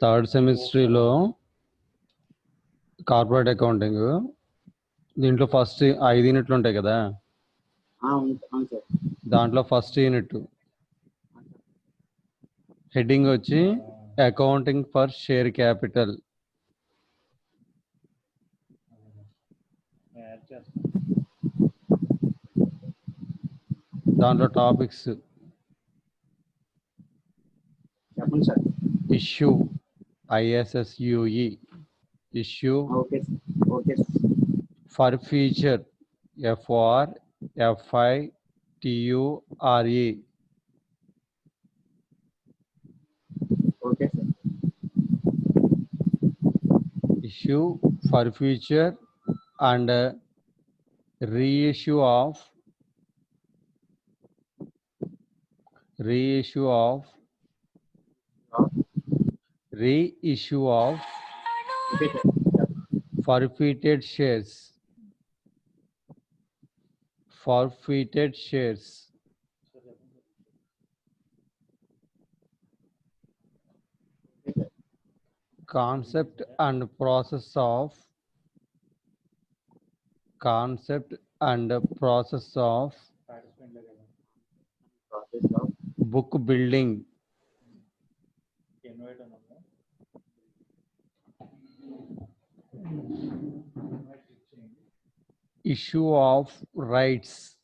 Third సెమిస్టర్లో corporate accounting దీంట్లో first 5 యూనిట్లు ఉంటాయి కదా. దాంట్లో ఫస్ట్ యూనిట్ హెడ్డింగ్ వచ్చి అకౌంటింగ్ ఫర్ షేర్ క్యాపిటల్. దాంట్లో topics issue ISSUE issue for future FRFITURE issue for future and reissue of forfeited shares. Concept and process of book building. Issue of rights.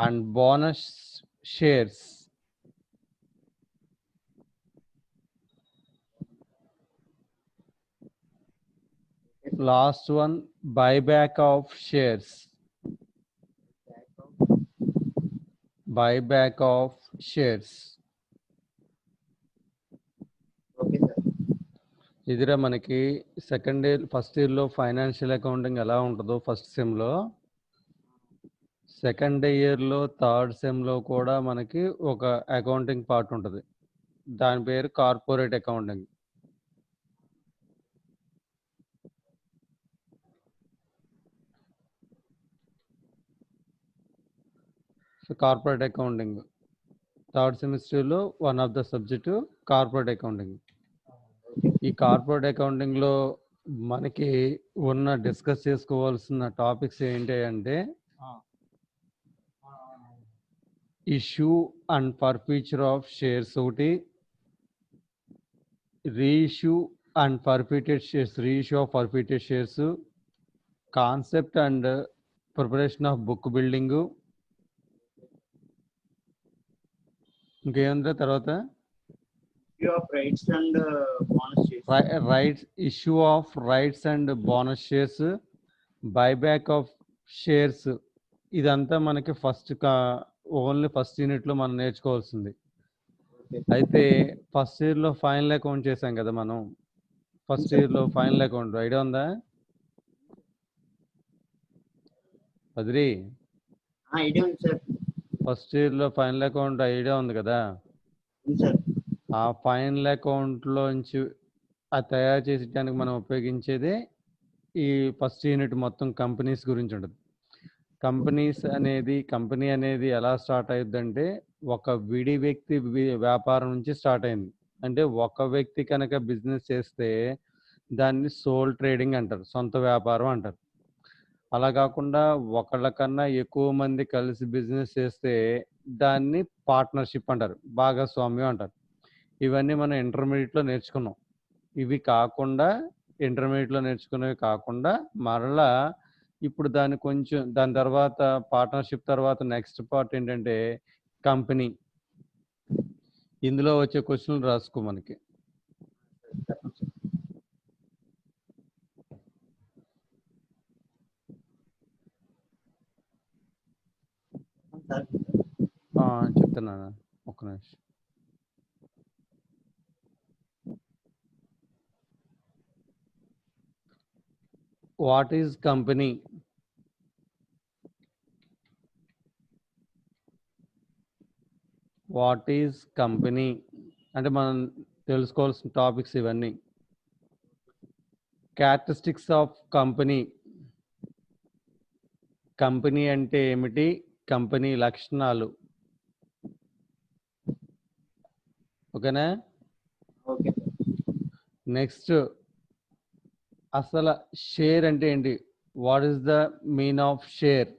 And bonus shares. Last one, buyback of shares. ఇదిరా మనకి second year first ఇయర్లో financial accounting ఎలా ఉంటుందో first సెమ్లో, second ఇయర్లో third సెమ్లో కూడా మనకి ఒక అకౌంటింగ్ పార్ట్ ఉంటుంది. దాని పేరు corporate accounting. So corporate accounting third సెమిస్టర్లో one of the subject corporate accounting. ఈ కార్పొరేట్ అకౌంటింగ్లో మనకి డిస్కస్ చేసుకోవాల్సిన టాపిక్స్ ఏంటి అంటే issue and forfeiture of shares ఒకటి, reissue and forfeited shares, concept and preparation of book building. ఇంకేముందా తర్వాత issue of rights and bonus shares, buyback of shares. ఇదంతా మనకి ఓన్లీ ఫస్ట్ యూనిట్లో మనం నేర్చుకోవాల్సింది. అయితే ఫస్ట్ ఇయర్లో ఫైనల్ అకౌంట్ చేసాం కదా మనం. ఫస్ట్ ఇయర్లో ఫైనల్ అకౌంట్ ఐడియా ఉందా బద్రి? ఫస్ట్ ఇయర్లో ఫైనల్ అకౌంట్ ఐడియా ఉంది కదా. ఆ ఫైనల్ అకౌంట్లోంచి అది తయారు చేసేటానికి మనం ఉపయోగించేదే ఈ ఫస్ట్ యూనిట్ మొత్తం కంపెనీస్ గురించి ఉంటుంది. కంపెనీ అనేది ఎలా స్టార్ట్ అయ్యిద్దంటే ఒక విడి వ్యక్తి వ్యాపారం నుంచి స్టార్ట్ అయింది. అంటే ఒక వ్యక్తి కనుక బిజినెస్ చేస్తే దాన్ని సోల్ ట్రేడింగ్ అంటారు, సొంత వ్యాపారం అంటారు. అలా కాకుండా ఒకళ్ళ కన్నా ఎక్కువ మంది కలిసి బిజినెస్ చేస్తే దాన్ని పార్ట్నర్షిప్ అంటారు, భాగస్వామ్యం అంటారు. ఇవన్నీ మనం ఇంటర్మీడియట్లో నేర్చుకున్నాం. ఇంటర్మీడియట్లో నేర్చుకునేవి కాకుండా మరలా ఇప్పుడు దాని తర్వాత పార్ట్నర్షిప్ తర్వాత నెక్స్ట్ పార్ట్ ఏంటంటే కంపెనీ. ఇందులో వచ్చే క్వశ్చన్లు రాసుకో మనకి. చెప్తున్నాను ఒక్క నిమిషం. What is company? అంటే మనం తెలుసుకోవాల్సిన టాపిక్స్ ఇవన్నీ. Characteristics of company. కంపెనీ అంటే ఏమిటి? కంపెనీ లక్షణాలు. ఓకేనా? ఓకే. నెక్స్ట్ అసలు షేర్ అంటే ఏంటి? What is the mean of share?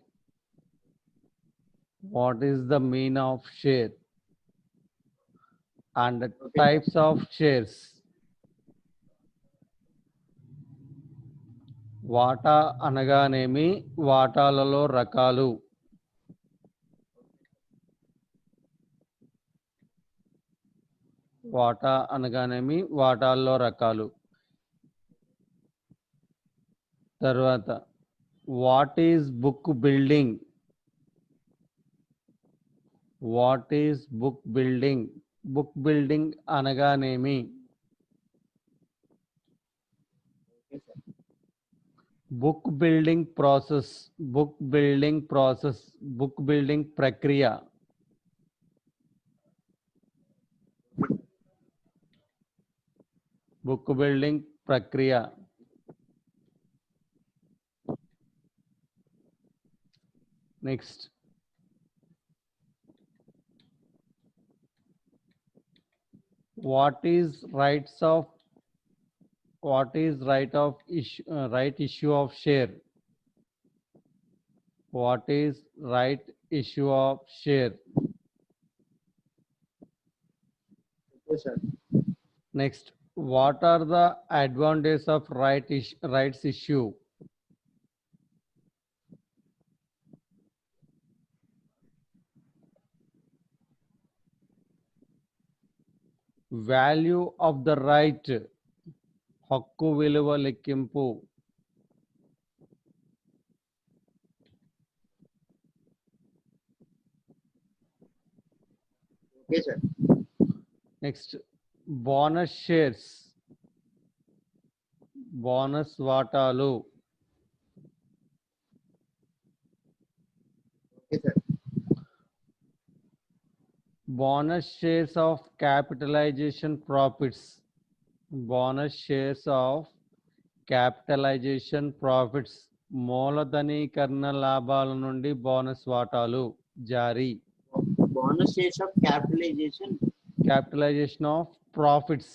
What is the mean of share? And types of shares. వాటా అనగానేమి? వాటాలలో రకాలు. వాటా అనగానేమి? వాటాల్లో రకాలు. తర్వాత what is book building? What is book building? Book building అనగానేమి? Book building process. Book building process. Book building ప్రక్రియ. బుక్ బిల్డింగ్ ప్రక్రియ. Next what is right issue of share? What is right issue of share? Yes, sir. Next, what are the advantages of rights issue? Value of the right. హక్కు విలువ లెక్కింపు. Okay, sir. Next bonus shares. Bonus వాటాలు. Okay, sir. Bonus shares of capitalization profits. Bonus shares of capitalization profits. మూలధనీకరణ లాభాల నుండి bonus వాటాలు జారీ. Bonus shares of capitalization. Capitalization of profits.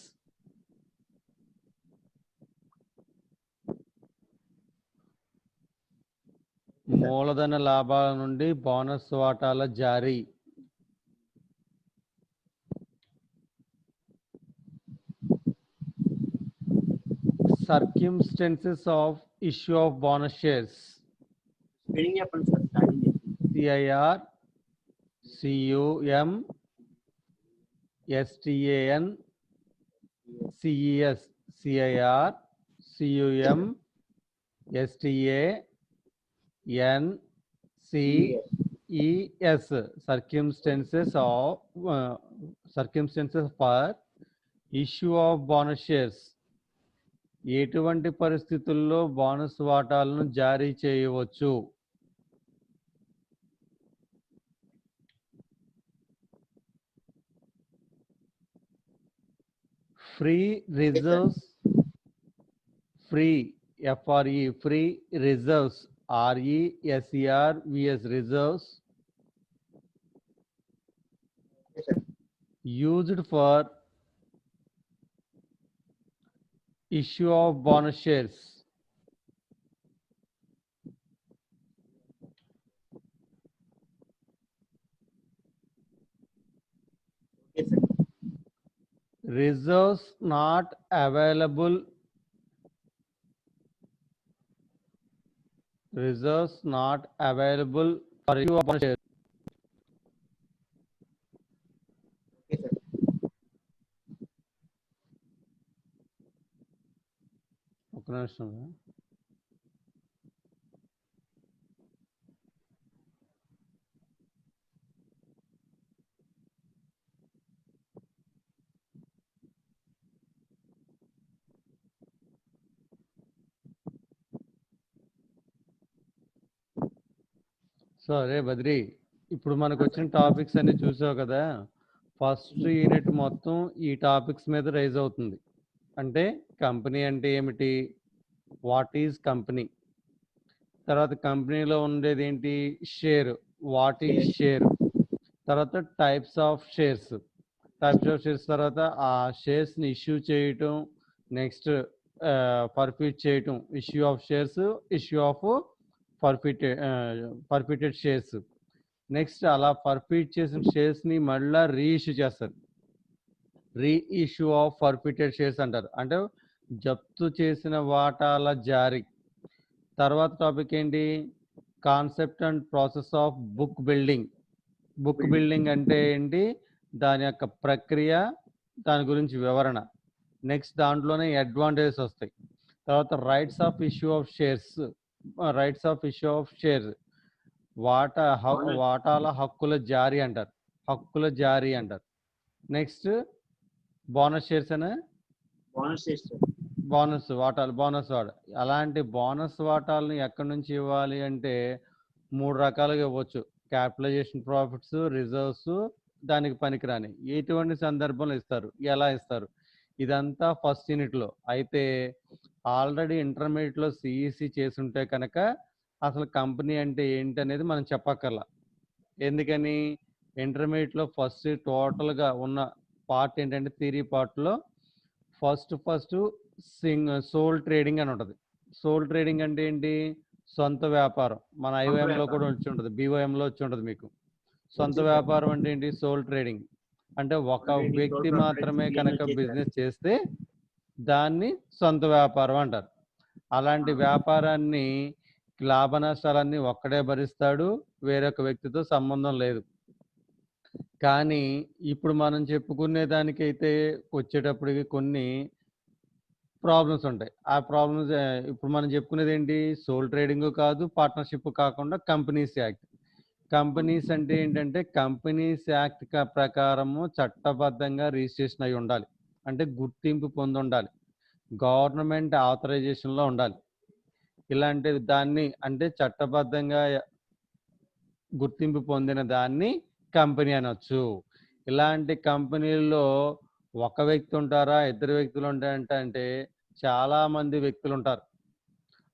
మూలధన లాభాల నుండి బోనస్ వాటాల జారీ. Circumstances of issue of bonus shares. Spelling చెప్పండి sir starting. CIR CUM STAN CES. CIR CUM STAN CES. Circumstances for issue of bonus shares. ఎటువంటి పరిస్థితుల్లో bonus వాటాలను జారీ చేయవచ్చు? Free reserves. Free FRE free reserves. RESERVS reserves used for issue of bonus shares. Okay, sir. Reserves not available. Reserves not available for issue of bonus shares. Okay, sir. ఒక నిమిషం. సరే బద్రి, ఇప్పుడు మనకు వచ్చిన టాపిక్స్ అన్ని చూసావు కదా. ఫస్ట్ యూనిట్ మొత్తం ఈ టాపిక్స్ మీద రైజ్ అవుతుంది. అంటే కంపెనీ అంటే ఏమిటి, వాట్ ఈజ్ కంపెనీ. తర్వాత కంపెనీలో ఉండేది ఏంటి, షేర్, వాట్ ఈజ్ షేర్. తర్వాత టైప్స్ ఆఫ్ షేర్స్, తర్వాత ఆ షేర్స్ని ఇష్యూ చేయటం, నెక్స్ట్ ఫర్ఫిట్ చేయటం, issue of shares, issue of forfeited shares. Next అలా ఫర్ఫిట్ చేసిన షేర్స్ని మళ్ళీ రీఇష్యూ చేస్తారు, రీఇష్యూ ఆఫ్ ఫర్ఫిటెడ్ షేర్స్ అంటారు, అంటే జప్తు చేసిన వాటాల జారీ. తర్వాత టాపిక్ ఏంటి, concept and process of book building. Book building అంటే ఏంటి, దాని యొక్క ప్రక్రియ, దాని గురించి వివరణ. నెక్స్ట్ దాంట్లోనే అడ్వాంటేజెస్ వస్తాయి. తర్వాత rights of issue of shares, వాటాల హక్కుల జారీ అంటారు. నెక్స్ట్ బోనస్ షేర్స్ అనే బోనస్ వాటాలు. అలాంటి బోనస్ వాటాలను ఎక్కడి నుంచి ఇవ్వాలి అంటే 3 రకాలుగా ఇవ్వచ్చు, క్యాపిటలైజేషన్ ప్రాఫిట్స్, రిజర్వ్స్, దానికి పనికిరాని. ఎటువంటి సందర్భంలో ఇస్తారు, ఎలా ఇస్తారు, ఇదంతా ఫస్ట్ యూనిట్లో. అయితే ఆల్రెడీ ఇంటర్మీడియట్లో సిఈసి చేసుంటే కనుక అసలు కంపెనీ అంటే ఏంటి అనేది మనం చెప్పక్కర్లా. ఎందుకని, ఇంటర్మీడియట్లో ఫస్ట్ టోటల్గా ఉన్న పార్ట్ ఏంటంటే, థియరీ పార్ట్లో ఫస్ట్ సోల్ ట్రేడింగ్ అని ఉంటుంది. సోల్ ట్రేడింగ్ అంటే ఏంటి, సొంత వ్యాపారం. మన ఐఓఎంలో కూడా వచ్చి ఉంటుంది, బీఓఎంలో వచ్చి ఉంటుంది మీకు. సొంత వ్యాపారం అంటే ఏంటి, సోల్ ట్రేడింగ్. అంటే ఒక వ్యక్తి మాత్రమే కనుక బిజినెస్ చేస్తే దాన్ని సొంత వ్యాపారం అంటారు. అలాంటి వ్యాపారాన్ని లాభ నష్టాలన్నీ ఒక్కడే భరిస్తాడు, వేరొక వ్యక్తితో సంబంధం లేదు. కానీ ఇప్పుడు మనం చెప్పుకునే దానికైతే వచ్చేటప్పటికి కొన్ని ప్రాబ్లమ్స్ ఉంటాయి. ఆ ప్రాబ్లమ్స్ ఇప్పుడు మనం చెప్పుకునేది ఏంటి, సోల్ ట్రేడింగ్ కాదు, పార్ట్నర్షిప్ కాకుండా కంపెనీస్ యాక్ట్. కంపెనీస్ అంటే ఏంటంటే, కంపెనీస్ యాక్ట్ ప్రకారము చట్టబద్ధంగా రిజిస్ట్రేషన్ అయి ఉండాలి, అంటే గుర్తింపు పొంది ఉండాలి, గవర్నమెంట్ ఆథరైజేషన్లో ఉండాలి. ఇలాంటి దాన్ని అంటే చట్టబద్ధంగా గుర్తింపు పొందిన దాన్ని కంపెనీ అనొచ్చు. ఇలాంటి కంపెనీల్లో ఒక వ్యక్తి ఉంటారా, ఇద్దరు వ్యక్తులు ఉంటారంటే చాలా మంది వ్యక్తులు ఉంటారు.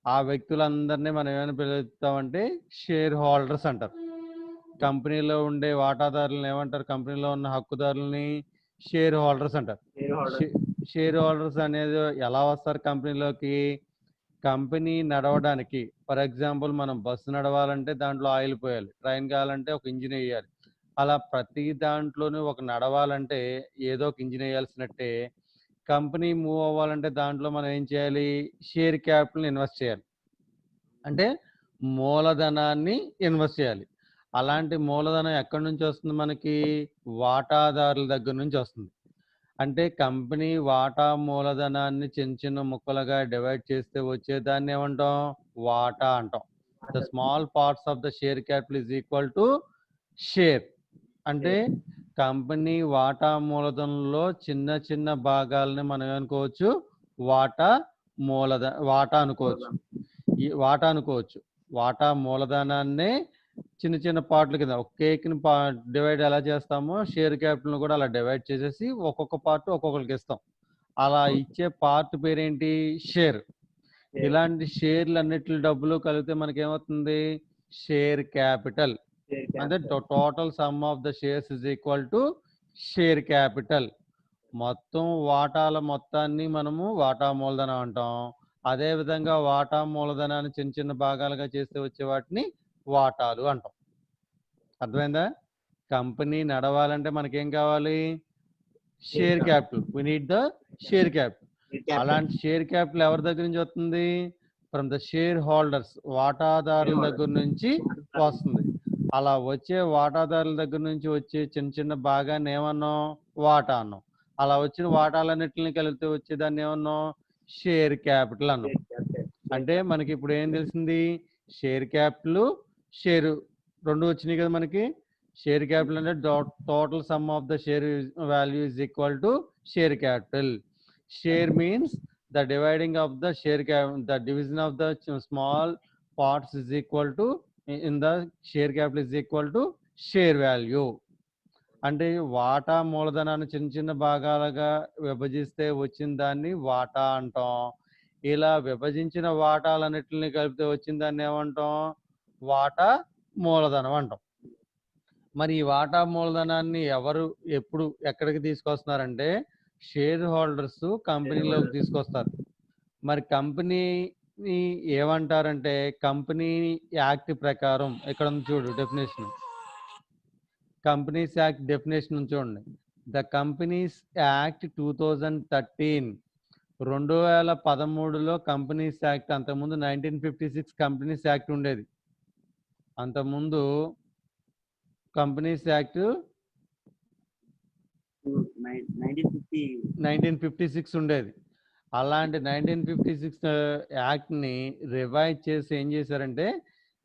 ఆ వ్యక్తులందరినీ మనం ఏమైనా పిలుస్తామంటే షేర్ హోల్డర్స్ అంటారు. కంపెనీలో ఉండే వాటాదారులను ఏమంటారు, కంపెనీలో ఉన్న హక్కుదారులని షేర్ హోల్డర్స్ అంటారు. షేర్ హోల్డర్స్ అనేది ఎలా వస్తారు కంపెనీలోకి, కంపెనీ నడవడానికి. ఫర్ ఎగ్జాంపుల్ మనం బస్సు నడవాలంటే దాంట్లో ఆయిల్ పోయాలి, ట్రైన్ కావాలంటే ఒక ఇంజిన్ వేయాలి. అలా ప్రతి దాంట్లోనూ ఒక నడవాలంటే ఏదో ఒక ఇంజిన్ వేయాల్సినట్టే, కంపెనీ మూవ్ అవ్వాలంటే దాంట్లో మనం ఏం చేయాలి, షేర్ క్యాపిటల్ ఇన్వెస్ట్ చేయాలి, అంటే మూలధనాన్ని ఇన్వెస్ట్ చేయాలి. అలాంటి మూలధనం ఎక్కడి నుంచి వస్తుంది మనకి, వాటాదారుల దగ్గర నుంచి వస్తుంది. అంటే కంపెనీ వాటా మూలధనాన్ని చిన్న చిన్న ముక్కలుగా డివైడ్ చేస్తే వచ్చేదాన్ని ఏమంటాం, వాటా అంటాం. The small parts of the share capital is equal to share. అంటే కంపెనీ వాటా మూలధనంలో చిన్న చిన్న భాగాలని మనం ఏమనుకోవచ్చు, వాటా అనుకోవచ్చు. వాటా మూలధనాన్ని చిన్న చిన్న పార్ట్ల కింద, ఒక కేక్ని డివైడ్ ఎలా చేస్తామో షేర్ క్యాపిటల్ని కూడా అలా డివైడ్ చేసేసి ఒక్కొక్క పార్ట్ ఒక్కొక్కరికి ఇస్తాం. అలా ఇచ్చే పార్ట్ పేరేంటి, షేర్. ఇలాంటి షేర్లు అన్నిటి డబ్బులు కలిపితే మనకేమవుతుంది, షేర్ క్యాపిటల్. అంటే total some of the shares is equal to share capital. మొత్తం వాటాల మొత్తాన్ని మనము వాటా మూలధనం అంటాం. అదే విధంగా వాటా మూలధనాన్ని చిన్న చిన్న భాగాలుగా చేస్తే వచ్చే వాటిని వాటాలు అంటాం. అర్థమైందా? కంపెనీ నడవాలంటే మనకేం కావాలి, share capital. We need the share capital. అలాంటి షేర్ క్యాపిటల్ ఎవరి దగ్గర నుంచి వస్తుంది, ఫ్రమ్ ద షేర్ హోల్డర్స్, వాటాదారుల దగ్గర నుంచి వస్తుంది. అలా వచ్చే వాటాదారుల దగ్గర నుంచి వచ్చే చిన్న చిన్న భాగాన్ని ఏమన్నాం, వాటా అన్నాం. అలా వచ్చిన వాటాలన్నింటినీ కలిపితే వచ్చేదాన్ని ఏమన్నాం, షేర్ క్యాపిటల్ అన్నాం. అంటే మనకి ఇప్పుడు ఏం తెలిసింది, షేర్ క్యాపిటల్, షేరు రెండు వచ్చినాయి కదా మనకి. షేర్ క్యాపిటల్ అంటే total some of the share value is equal to share capital. Share means the dividing of the the division of the small parts is equal to, in the share capital is equal to share value. అంటే వాటా మూలధనాన్ని చిన్న చిన్న భాగాలుగా విభజిస్తే వచ్చిన దాన్ని వాటా అంటాం. ఇలా విభజించిన వాటాలన్నిటిని కలిపితే వచ్చిన దాన్ని ఏమంటాం? వాటా మూలధనం అంటాం. మరి ఈ వాటా మూలధనాన్ని ఎవరు ఎప్పుడు ఎక్కడికి తీసుకొస్తున్నారంటే షేర్ హోల్డర్స్ కంపెనీలోకి తీసుకొస్తారు. మరి కంపెనీని ఏమంటారంటే కంపెనీ యాక్ట్ ప్రకారం ఇక్కడ ఉంది చూడు డెఫినేషన్. కంపెనీస్ యాక్ట్ డెఫినేషన్ చూడండి. ద కంపెనీస్ యాక్ట్ 2013 2013లో కంపెనీస్ యాక్ట్, అంతకుముందు 1956 కంపెనీస్ యాక్ట్ ఉండేది. అంతకుముందు కంపెనీస్ యాక్ట్ 1956 ఉండేది. అలాంటి 1956 యాక్ట్ని రివైజ్ చేసి ఏం చేశారంటే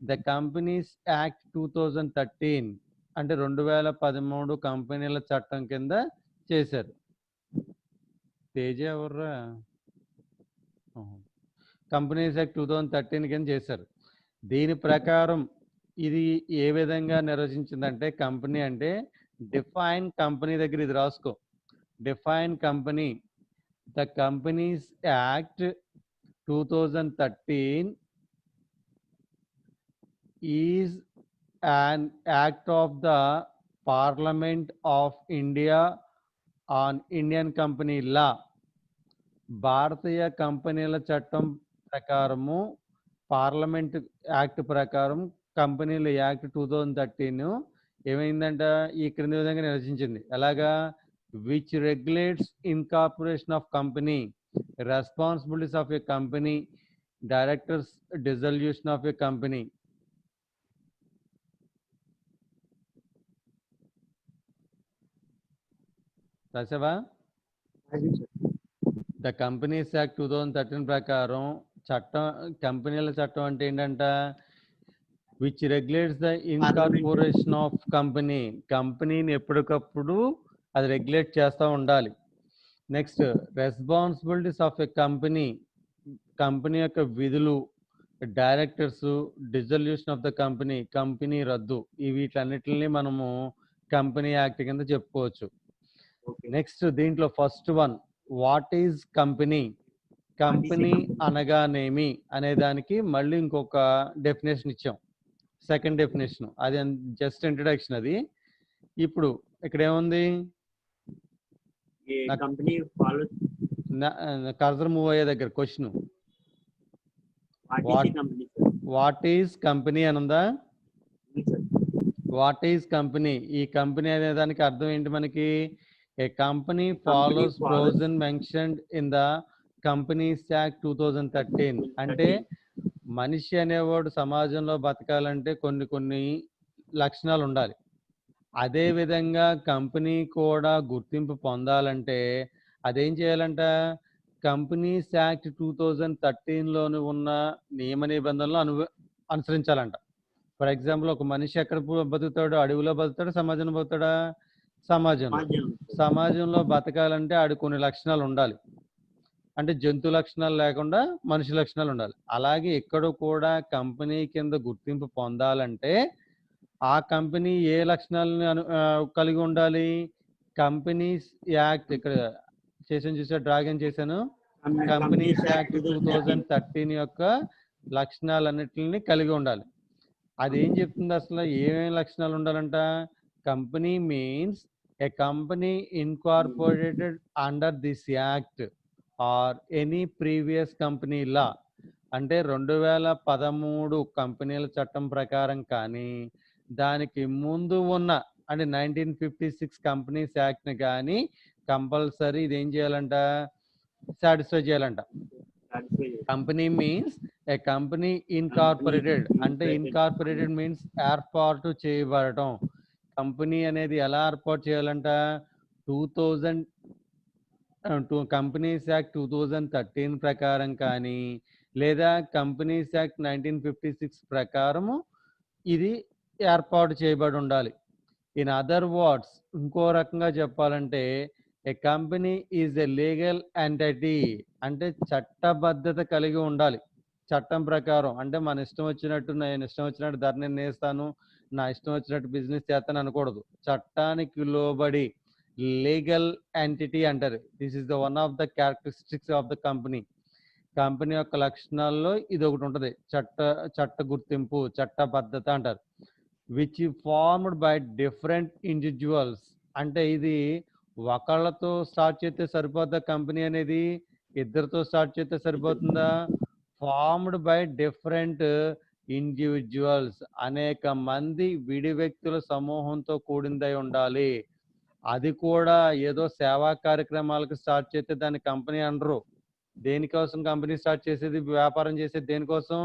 ద కంపెనీస్ యాక్ట్ 2013 అంటే 2013 కంపెనీల చట్టం కింద చేశారు. తేజ ఎవర్రా? కంపెనీస్ యాక్ట్ 2013 కింద చేశారు. దీని ప్రకారం ఇది ఏ విధంగా నిర్వచించిందంటే కంపెనీ అంటే డిఫైన్ కంపెనీ దగ్గర ఇది రాసుకో. Define company the companies act 2013 is an act of the Parliament of India on Indian Company Law. భారతీయ కంపెనీల చట్టం ప్రకారము పార్లమెంట్ యాక్ట్ ప్రకారం కంపెనీల యాక్ట్ 2013 ఏమైందంట ఈ క్రింది విధంగా నిర్వచించింది. ఎలాగా? Which regulates incorporation of company, responsibilities of a company, directors dissolution of a company. రాసావా? ద కంపెనీస్ యాక్ట్ 2013 ప్రకారం చట్టం, కంపెనీల చట్టం అంటే ఏంటంట? Which regulates the incorporation of company. కంపెనీని ఎప్పటికప్పుడు అది రెగ్యులేట్ చేస్తూ ఉండాలి. Next responsibilities of a company, company యొక్క విధులు, directors, dissolution of the company, company రద్దు, వీటన్నిటిని మనము కంపెనీ యాక్ట్ కింద చెప్పుకోవచ్చు. నెక్స్ట్ దీంట్లో first one what is company. Company అనగానేమి అనే దానికి మళ్ళీ ఇంకొక డెఫినేషన్ ఇచ్చాం, సెకండ్ డెఫినేషన్. అది జస్ట్ ఇంట్రడక్షన్. అది ఇప్పుడు ఇక్కడ ఏముంది? కర్సర్ మూవ్ అయ్యే దగ్గర క్వశ్చన్ వాట్ ఈజ్ కంపెనీ అని ఉందా? What is company. ఈ కంపెనీ అనే దానికి అర్థం ఏంటి మనకి? A company follows provision mentioned in the Companies Act 2013. అంటే మనిషి అనేవాడు సమాజంలో బతకాలంటే కొన్ని లక్షణాలు ఉండాలి. అదే విధంగా కంపెనీ కూడా గుర్తింపు పొందాలంటే అదేం చేయాలంట? కంపెనీస్ యాక్ట్ 2013లోని ఉన్న నియమ నిబంధనలు అనుసరించాలంట. ఫర్ ఎగ్జాంపుల్ ఒక మనిషి ఎక్కడ బతుకుతాడు? అడవిలో బతుకుతాడు, సమాజంలో బతుకుతాడా? సమాజంలో బతకాలంటే ఆడు కొన్ని లక్షణాలు ఉండాలి. అంటే జంతు లక్షణాలు లేకుండా మనిషి లక్షణాలు ఉండాలి. అలాగే ఇక్కడ కూడా కంపెనీ కింద గుర్తింపు పొందాలంటే ఆ కంపెనీ ఏ లక్షణాలను కలిగి ఉండాలి? కంపెనీస్ యాక్ట్ ఇక్కడ చేసాను, చూసా, డ్రాగన్ చేశాను. కంపెనీస్ యాక్ట్ 2013 యొక్క లక్షణాలన్నిటిని కలిగి ఉండాలి. అదేం చెప్తుంది అసలు? ఏమేమి లక్షణాలు ఉండాలంట? Company means a company incorporated under this act or any previous company law. అంటే 2013 కంపెనీల చట్టం ప్రకారం కానీ దానికి ముందు ఉన్న అంటే 1956 కంపెనీస్ యాక్ట్ని కానీ కంపల్సరీ ఇదేం చేయాలంట? సాటిస్ఫై చేయాలంట. కంపెనీ మీన్స్ ఏ కంపెనీ ఇన్కార్పొరేటెడ్ అంటే ఇన్కార్పొరేటెడ్ మీన్స్ ఏర్పాటు చేయబడటం. కంపెనీ అనేది ఎలా ఏర్పాటు చేయాలంట? 2002 కంపెనీస్ యాక్ట్ 2013 ప్రకారం కానీ లేదా కంపెనీస్ యాక్ట్ 1956 ప్రకారము ఇది ఏర్పాటు చేయబడి ఉండాలి. ఇన్ అదర్ వర్డ్స్ ఇంకో రకంగా చెప్పాలంటే a company is a legal entity అంటే చట్టబద్ధత కలిగి ఉండాలి. చట్టం ప్రకారం అంటే మన ఇష్టం వచ్చినట్టు నేను ఇష్టం వచ్చినట్టు ధర నిర్ణయిస్తాను, నా ఇష్టం వచ్చినట్టు బిజినెస్ చేస్తాను అనకూడదు. చట్టానికి లోబడి లీగల్ ఎంటిటీ అంటారు. This is the one of the characteristics of the company. Company యొక్క లక్షణాల్లో ఇది ఒకటి ఉంటుంది. చట్ట గుర్తింపు, చట్టబద్ధత అంటారు. Which formed by different individuals. అంటే ఇది ఒకళ్ళతో స్టార్ట్ చేస్తే సరిపోద్దా కంపెనీ అనేది? ఇద్దరితో స్టార్ట్ చేస్తే సరిపోతుందా? ఫార్మ్డ్ బై డిఫరెంట్ ఇండివిజువల్స్, అనేక మంది విడి వ్యక్తుల సమూహంతో కూడిందై ఉండాలి. అది కూడా ఏదో సేవా కార్యక్రమాలకు స్టార్ట్ చేస్తే దాన్ని కంపెనీ అనరు. దేనికోసం కంపెనీ స్టార్ట్ చేసేది? వ్యాపారం చేసేది దేనికోసం?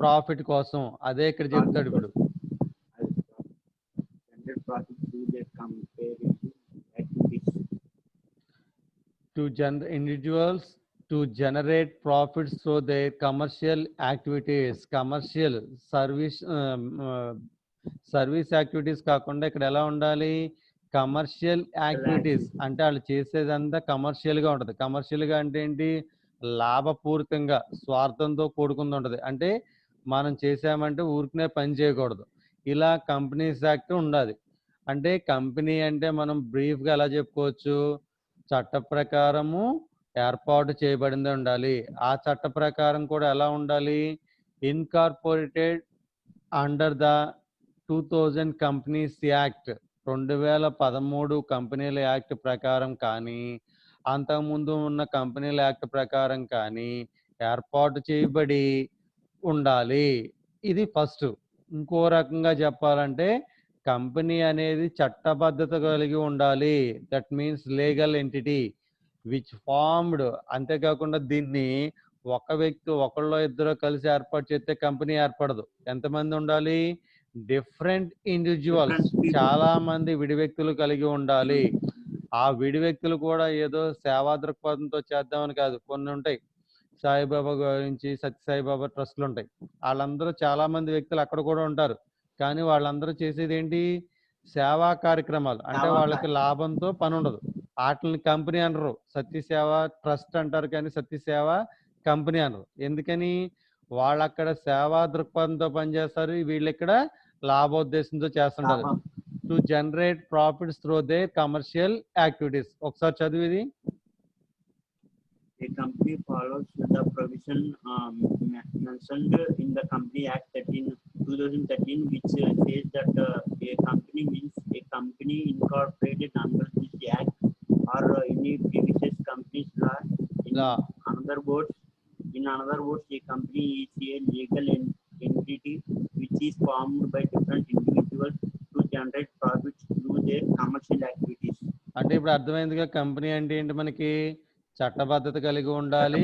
ప్రాఫిట్ కోసం. అదే ఇక్కడ చెప్తాడు ఇప్పుడు. Individuals to generate profits through their commercial activities. Commercial service activities కాకుండా ఇక్కడ ఎలా ఉండాలి? Commercial activities. అంటే వాళ్ళు చేసేదంతా కమర్షియల్ గా ఉంటుంది. కమర్షియల్ గా అంటే ఏంటి? లాభపూరితంగా, స్వార్థంతో కూడుకుంది ఉంటుంది. అంటే మనం చేసామంటే ఊరికనే పని చేయకూడదు. ఇలా కంపెనీస్ యాక్ట్ ఉండాలి. అంటే కంపెనీ అంటే మనం బ్రీఫ్ గా ఎలా చెప్పుకోవచ్చు? చట్ట ప్రకారము ఏర్పాటు చేయబడింది ఉండాలి. ఆ చట్ట ప్రకారం కూడా ఎలా ఉండాలి? Incorporated under the 2000 companies act, 2013 కంపెనీల యాక్ట్ ప్రకారం కానీ, అంతకుముందు ఉన్న కంపెనీల యాక్ట్ ప్రకారం కానీ ఏర్పాటు చేయబడి ఉండాలి. ఇది ఫస్ట్. ఇంకో రకంగా చెప్పాలంటే కంపెనీ అనేది చట్టబద్ధత కలిగి ఉండాలి. That means legal entity which formed. అంతేకాకుండా దీన్ని ఒక వ్యక్తి, ఒకళ్ళో ఇద్దరు కలిసి ఏర్పాటు చేస్తే కంపెనీ ఏర్పడదు. ఎంతమంది ఉండాలి? డిఫరెంట్ ఇండివిజువల్స్, చాలా మంది విడి వ్యక్తులు కలిగి ఉండాలి. ఆ విడి వ్యక్తులు కూడా ఏదో సేవా దృక్పథంతో చేద్దామని కాదు. కొన్ని ఉంటాయి, సాయిబాబా గురించి సత్యసాయిబాబా ట్రస్ట్లు ఉంటాయి. వాళ్ళందరూ చాలా మంది వ్యక్తులు అక్కడ కూడా ఉంటారు. కానీ వాళ్ళందరూ చేసేది ఏంటి? సేవా కార్యక్రమాలు. అంటే వాళ్ళకి లాభంతో పని ఉండదు. వాటిని కంపెనీ అనరు. సత్యసేవ ట్రస్ట్ అంటారు కానీ సత్యసేవ కంపెనీ అనరు. ఎందుకని? వాళ్ళు అక్కడ సేవా దృక్పథంతో పనిచేస్తారు, వీళ్ళు ఇక్కడ లాభోద్దేశంతో చేస్తుంటారు. To generate profits through they commercial activities. ఒకసారి చదివి ఇది. A company follows the provision mentioned in the Company Act 2013, which says that a company means a company incorporated under this Act or any previous company's law. In other words, a company is a legal entity which is formed by different individuals to generate profits through their commercial activities. అంటే ఇప్పుడు అర్థమైందిగా company అంటే ఏంటి? మనకి చట్టబద్ధత కలిగి ఉండాలి,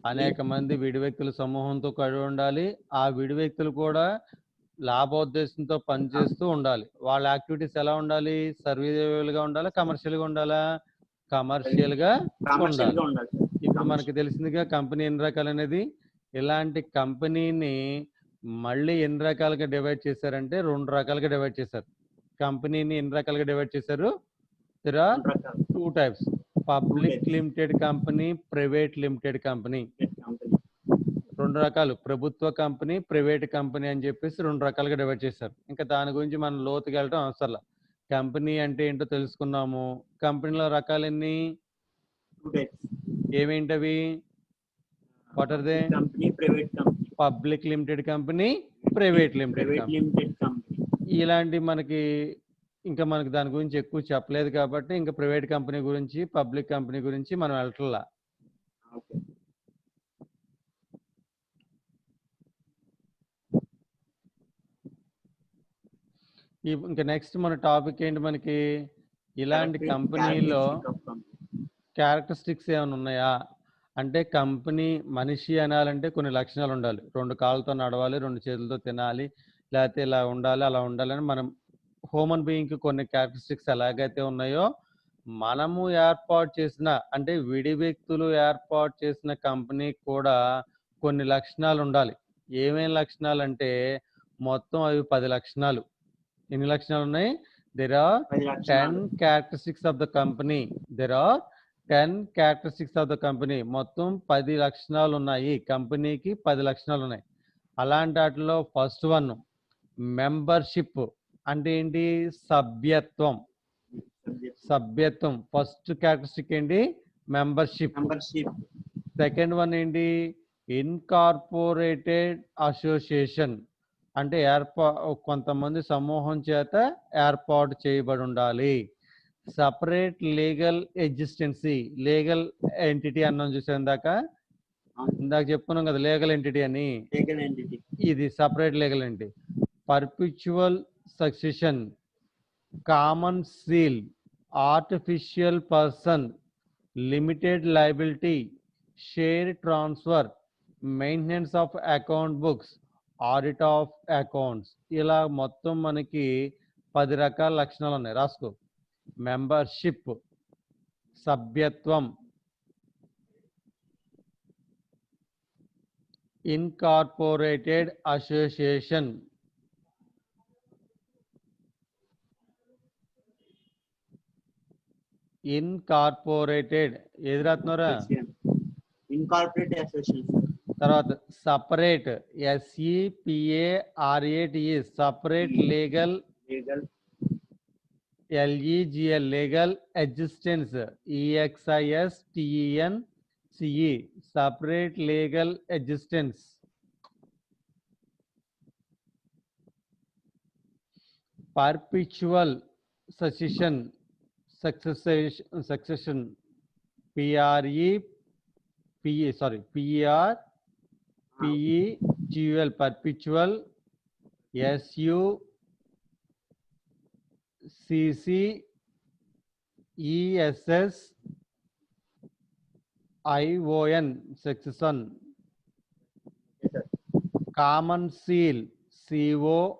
అనేక మంది విడి వ్యక్తుల సమూహంతో కలిగి ఉండాలి, ఆ విడి వ్యక్తులు కూడా లాభోద్దేశంతో పనిచేస్తూ ఉండాలి. వాళ్ళ యాక్టివిటీస్ ఎలా ఉండాలి? సర్వీస్ గా ఉండాలా, కమర్షియల్ గా ఉండాలా? కమర్షియల్ గా ఉండాలి. ఇప్పుడు మనకి తెలిసిందిగా కంపెనీ ఎన్ని రకాలు అనేది. ఇలాంటి కంపెనీని మళ్ళీ ఎన్ని రకాలుగా డివైడ్ చేశారంటే 2 రకాలుగా డివైడ్ చేశారు. కంపెనీని ఎన్ని రకాలుగా డివైడ్ చేశారు? There are 2 types. Public limited company, private limited company. 2 రకాలు, ప్రభుత్వ కంపెనీ, ప్రైవేట్ కంపెనీ అని చెప్పేసి 2 రకాలుగా డివైడ్ చేశారు. ఇంకా దాని గురించి మనం లోతుగా వెళ్ళడం అవసరం. కంపెనీ అంటే ఏంటో తెలుసుకున్నాము. కంపెనీలో రకాలు ఎన్ని? ఏమేంటవి? What are they? Public limited company, private limited company. ఇలాంటి మనకి ఇంకా మనకి దాని గురించి ఎక్కువ చెప్పలేదు కాబట్టి ఇంకా ప్రైవేట్ కంపెనీ గురించి, పబ్లిక్ కంపెనీ గురించి మనం వెళ్ళట్లా. ఇంకా నెక్స్ట్ మన టాపిక్ ఏంటి? మనకి ఇలాంటి కంపెనీలో క్యారెక్టరిస్టిక్స్ ఏమైనా ఉన్నాయా అంటే, కంపెనీ మనిషి అనాలంటే కొన్ని లక్షణాలు ఉండాలి. 2 కాళ్ళతో నడవాలి, 2 చేతులతో తినాలి, లేకపోతే ఇలా ఉండాలి, అలా ఉండాలని మనం హ్యూమన్ బీయింగ్కి కొన్ని క్యారెక్టరిస్టిక్స్ ఎలాగైతే ఉన్నాయో, మనము ఏర్పాటు చేసిన అంటే విడి వ్యక్తులు ఏర్పాటు చేసిన కంపెనీకి కూడా కొన్ని లక్షణాలు ఉండాలి. ఏమేం లక్షణాలు అంటే మొత్తం అవి 10 లక్షణాలు. ఎన్ని లక్షణాలు ఉన్నాయి? There are 10 characteristics of the company. There are 10 characteristics of the company. మొత్తం 10 లక్షణాలు ఉన్నాయి. కంపెనీకి 10 లక్షణాలు ఉన్నాయి. అలాంటి వాటిలో ఫస్ట్ వన్ మెంబర్షిప్. అంటే ఏంటి? సభ్యత్వం. సభ్యత్వం. ఫస్ట్ క్యారెక్టరిస్టిక్ ఏంటి? మెంబర్షిప్. సెకండ్ వన్ ఏంటి? ఇన్కార్పొరేటెడ్ అసోసియేషన్, అంటే కొంతమంది సమూహం చేత ఏర్పాటు చేయబడి ఉండాలి. Separate legal existence, legal entity అన్నాం చూసాం ఇందాక చెప్పుకున్నాం కదా లీగల్ ఎంటిటీ అని. ఇది separate legal entity. Perpetual succession, common seal, artificial person, limited liability, share transfer, maintenance of account books, audit of accounts. ఇలా మొత్తం మనకి 10 రకాల లక్షణాలు ఉన్నాయి, రాసుకో. మెంబర్షిప్ సభ్యత్వం, ఇన్కార్పొరేటెడ్ అసోసియేషన్, ఇన్కార్పొరేటెడ్ ఏది రాస్తున్నారా? Incorporated association. తర్వాత separate, SEPARATE, separate legal, LEGL legal existence, EXISTENCE separate legal existence. Perpetual succession, PERPETUAL పర్పిచువల్, SUCCESSION succession. Common seal, COMMON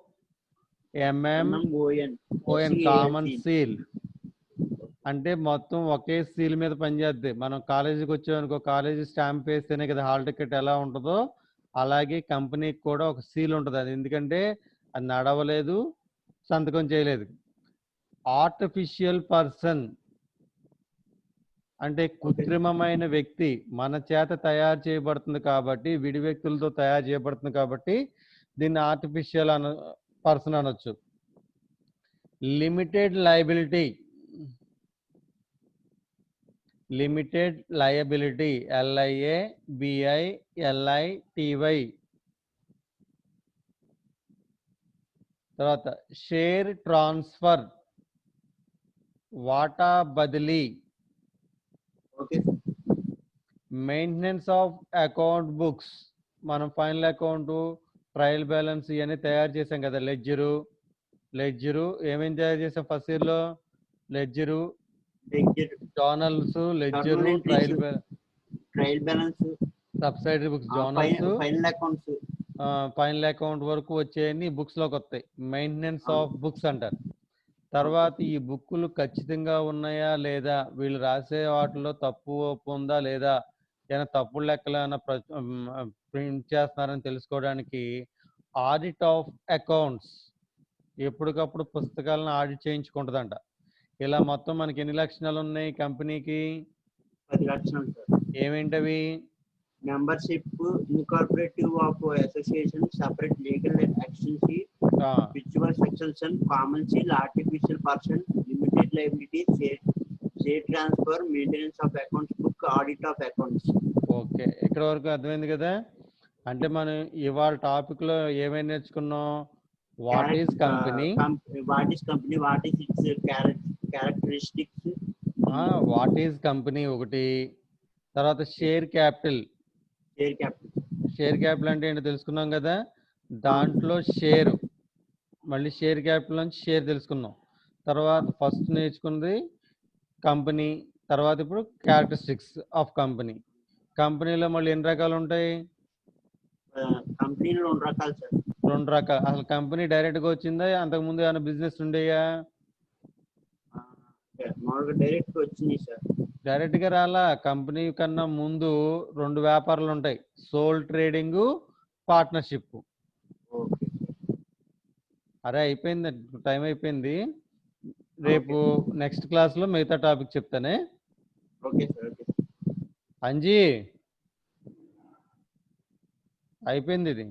common seal, అంటే మొత్తం ఒకే సీల్ మీద పనిచేద్ది. మనం కాలేజీకి వచ్చామనుకో, కాలేజీ స్టాంప్ వేస్తేనే కదా హాల్ టికెట్ ఎలా ఉంటుందో అలాగే కంపెనీకి కూడా ఒక సీల్ ఉంటుంది. అది ఎందుకంటే అది నడవలేదు, సంతకం చేయలేదు. ఆర్టిఫిషియల్ పర్సన్ అంటే కృత్రిమమైన వ్యక్తి, మన చేత తయారు చేయబడుతుంది కాబట్టి, విడి వ్యక్తులతో తయారు చేయబడుతుంది కాబట్టి దీన్ని ఆర్టిఫిషియల్ పర్సన్ అనొచ్చు. Limited liability, LIABILITY. తర్వాత షేర్ ట్రాన్స్ఫర్, వాటా బదిలీ. మెయింటెనెన్స్ ఆఫ్ అకౌంట్ బుక్స్, మనం ఫైనల్ అకౌంట్, ట్రయల్ బ్యాలెన్స్ ఇవన్నీ తయారు చేసాం కదా. లెడ్జరు ఏమేమి తయారు చేసాం ఫస్ట్ ఇయర్ లో? Ledger, journals, ledger, trial balance, subsidiary books, journals, final account వరకు వచ్చేయన్ని బుక్స్ లోకి వస్తాయి. మెయింటెనెన్స్ ఆఫ్ బుక్స్ అంటారు. తర్వాత ఈ బుక్కులు ఖచ్చితంగా ఉన్నాయా లేదా, వీళ్ళు రాసే వాటిలో తప్పు ఉందా లేదా, ఏమైనా తప్పుడు లెక్కలు ఏమైనా ప్రింట్ చేస్తున్నారని తెలుసుకోవడానికి ఆడిట్ ఆఫ్ అకౌంట్స్, ఎప్పటికప్పుడు పుస్తకాలను ఆడిట్ చేయించుకుంటుందంట. ఇలా మొత్తం మనకి ఎన్ని లక్షణాలు ఉన్నాయి కంపెనీకి? 10 లక్షణాలు. ఏమేంటవి? Membership, incorporative of association, separate legal existence, perpetual succession, common seal, artificial person, limited liability, share transfer, maintenance of accounts book, audit of accounts. Okay, ఇక్కడ వరకు అర్థమైంది కదా? అంటే మనం ఇవాళ టాపిక్ లో ఏమేమి నేర్చుకున్నాం? What is company, what is it's characteristics, what is company ఒకటి. తర్వాత షేర్ క్యాపిటల్ అంటే ఏంటో తెలుసుకున్నాం కదా. దాంట్లో షేర్, మళ్ళీ షేర్ క్యాపిటల్ నుంచి షేర్ తెలుసుకున్నాం. తర్వాత ఫస్ట్ నేర్చుకున్నది కంపెనీ, తర్వాత ఇప్పుడు క్యారెక్టరిస్టిక్స్ ఆఫ్ కంపెనీ. కంపెనీలో మళ్ళీ ఎన్ని రకాలు ఉంటాయి? కంపెనీలో 2 రకాలు సార్. 2 రకాలు. అసలు కంపెనీ డైరెక్ట్ గా వచ్చిందా, అంతకుముందు ఏమైనా బిజినెస్ ఉండేయా? డైరెక్ట్ గా వచ్చింది సార్. డైరెక్ట్ గా రాలా, కంపెనీ కన్నా ముందు 2 వ్యాపారాలు ఉంటాయి, సోల్ ట్రేడింగ్, పార్ట్నర్షిప్. అరే అయిపోయింది, టైం అయిపోయింది. రేపు నెక్స్ట్ క్లాస్ లో మిగతా టాపిక్ చెప్తానే. అంజీ అయిపోయింది ఇది.